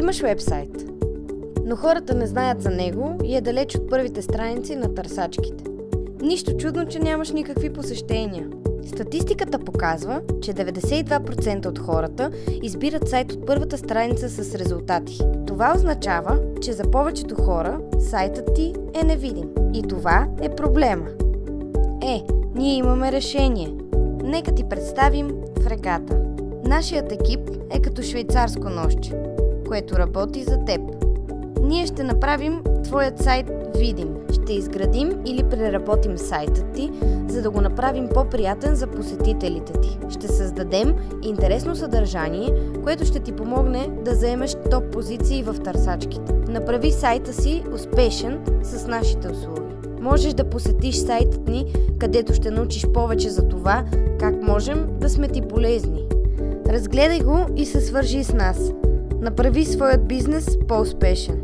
Имаш вебсайт, но хората не знаят за него и е далеч от първите страници на търсачките. Нищо чудно, че нямаш никакви посещения. Статистиката показва, че 92% от хората избират сайт от първата страница с резултати. Това означава, че за повечето хора сайтът ти е невидим. И това е проблема. Ние имаме решение. Нека ти представим Фрегата. Нашият екип е като швейцарско ножче, което работи за теб. Ние ще направим твоят сайт видим. Ще изградим или преработим сайта ти, за да го направим по-приятен за посетителите ти. Ще създадем интересно съдържание, което ще ти помогне да заемеш топ позиции в търсачките. Направи сайта си успешен с нашите услуги. Можеш да посетиш сайтът ни, където ще научиш повече за това, как можем да сме ти полезни. Разгледай го и се свържи с нас. Направи своят бизнес по-успешен.